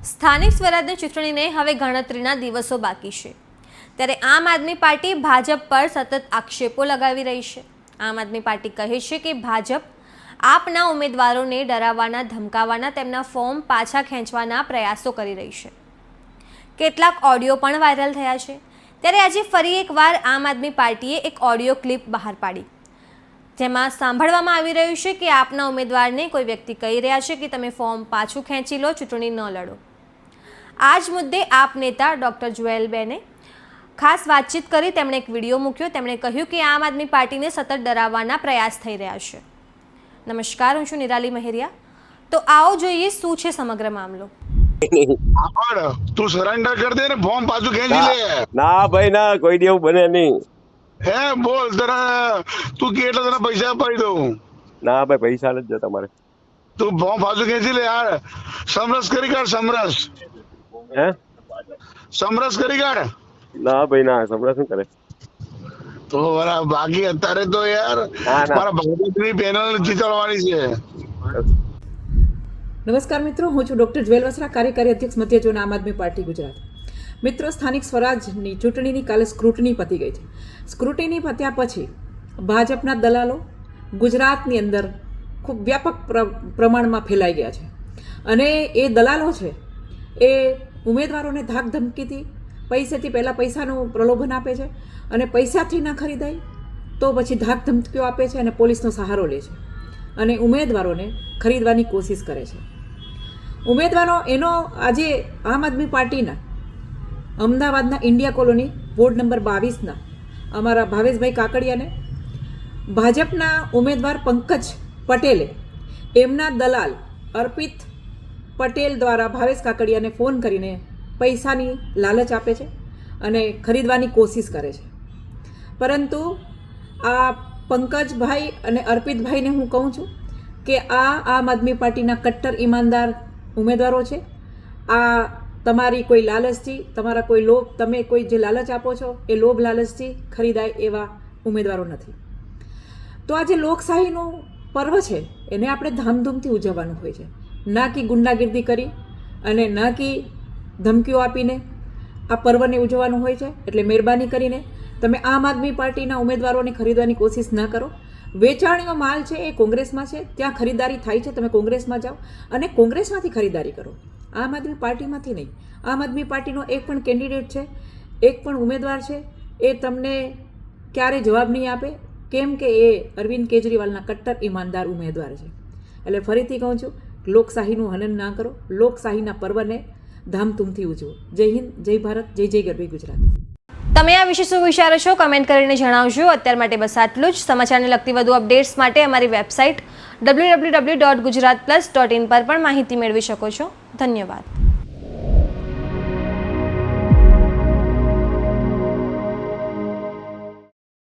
સ્થાનિક સ્વરાજની ચૂંટણીને હવે ગણતરીના દિવસો બાકી છે, ત્યારે આમ આદમી પાર્ટી ભાજપ પર સતત આક્ષેપો લગાવી રહી છે। આમ આદમી પાર્ટી કહે છે કે ભાજપ આપના ઉમેદવારોને ડરાવવાના, ધમકાવવાના, તેમના ફોર્મ પાછા ખેંચવાના પ્રયાસો કરી રહી છે। કેટલાક ઓડિયો પણ વાયરલ થયા છે, ત્યારે આજે ફરી એકવાર આમ આદમી પાર્ટીએ એક ઓડિયો ક્લિપ બહાર પાડી, જેમાં સાંભળવામાં આવી રહ્યું છે કે આપના ઉમેદવારને કોઈ વ્યક્તિ કહી રહ્યા છે કે તમે ફોર્મ પાછું ખેંચી લો, ચૂંટણી ન લડો। આ જ મુદ્દે આપ નેતા ડૉક્ટર જુએલબેને ખાસ વાતચીત કરી તેમણે એક વિડીયો મૂક્યો। તેમણે કહ્યું કે આમ આદમી પાર્ટીને સતત ડરાવવાના પ્રયાસ થઈ રહ્યા છે। નમસ્કાર, હું છું નિરાલી મહેરિયા। તો આવો જોઈએ શું છે સમગ્ર મામલો। તું સરેન્ડર કર દે ને, ફોર્મ પાછું ખેંચી લે। ના ભાઈ ના, કોઈ દેવું બને નહીં। હે બોલ, તને તું કે એટલે તને પૈસા અપાઈ દઉં। ના ભાઈ, પૈસા નથી જોતા તમારે। તું ફોર્મ પાછું ખેંચી લે યાર, સમરસ કરી કાઢ, સમરસ હે સમરસ કરી કાઢ। ના ભાઈ ના, સમરા શું કરે? તો બાકી અત્યારે તો યાર મારા ભાજપની પેનલ જીતાડવાની છે। નમસ્કાર મિત્રો, હું છું ડૉક્ટર જ્વેલ વસરા, કાર્યકારી અધ્યક્ષ મધ્ય ઝોન આમ આદમી પાર્ટી ગુજરાત। મિત્રો, સ્થાનિક સ્વરાજની ચૂંટણીની કાલે સ્ક્રુટની પતી ગઈ છે। સ્ક્રુટની પત્યા પછી ભાજપના દલાલો ગુજરાતની અંદર ખૂબ વ્યાપક પ્રમાણમાં ફેલાઈ ગયા છે અને એ દલાલો છે એ ઉમેદવારોને ધાક ધમકીથી, પૈસેથી પહેલાં પૈસાનું પ્રલોભન આપે છે અને પૈસાથી ન ખરીદાય તો પછી ધાક ધમકીઓ આપે છે અને પોલીસનો સહારો લે છે અને ઉમેદવારોને ખરીદવાની કોશિશ કરે છે। ઉમેદવારો એનો આજે આમ આદમી પાર્ટીના અમદાવાદના ઇન્ડિયા કોલોની વોર્ડ નંબર 22ના અમારા ભાવેશભાઈ કાકડિયાને ભાજપના ઉમેદવાર પંકજ પટેલે એમના દલાલ અર્પિત પટેલ દ્વારા ભાવેશ કાકડિયાને ફોન કરીને પૈસાની લાલચ આપે છે અને ખરીદવાની કોશિશ કરે છે। પરંતુ આ પંકજભાઈ અને અર્પિતભાઈને હું કહું છું કે આ આમ આદમી પાર્ટીના કટ્ટર ઈમાનદાર ઉમેદવારો છે। આ તમારી કોઈ લાલચથી, તમારા કોઈ લોભ, તમે કોઈ જે લાલચ આપો છો એ લોભ લાલચથી ખરીદાય એવા ઉમેદવારો નથી। તો આ જે લોકશાહીનું પર્વ છે એને આપણે ધામધૂમથી ઉજવવાનું હોય છે, ના કે ગુંડાગીર્દી કરી અને ના કે ધમકીઓ આપીને આ પર્વને ઉજવવાનું હોય છે। એટલે મહેરબાની કરીને તમે આમ આદમી પાર્ટીના ઉમેદવારોને ખરીદવાની કોશિશ ન કરો। વેચાણીનો માલ છે એ કોંગ્રેસમાં છે, ત્યાં ખરીદારી થાય છે, તમે કોંગ્રેસમાં જાઓ અને કોંગ્રેસમાંથી ખરીદારી કરો, આમ આદમી પાર્ટીમાંથી નહીં। આમ આદમી પાર્ટીનો એક પણ કેન્ડિડેટ છે, એક પણ ઉમેદવાર છે એ તમને ક્યારેય જવાબ નહીં આપે, કેમ કે એ અરવિંદ કેજરીવાલના કટ્ટર ઈમાનદાર ઉમેદવાર છે। એટલે ફરીથી કહું છું, લોકશાહીનું હનન ના કરો, લોકશાહીના પર્વને ધામધૂમથી ઉજવો। જય હિન્દ, જય ભારત, જય જય ગરવી ગુજરાત। તમે આ વિશે શું વિચારો છો કમેન્ટ કરીને જણાવજો। અત્યાર માટે બસ આટલું જ। સમાચારને લગતી વધુ અપડેટ્સ માટે અમારી વેબસાઇટ www.gujaratplus.in પર પણ માહિતી મેળવી શકો છો। ધન્યવાદ।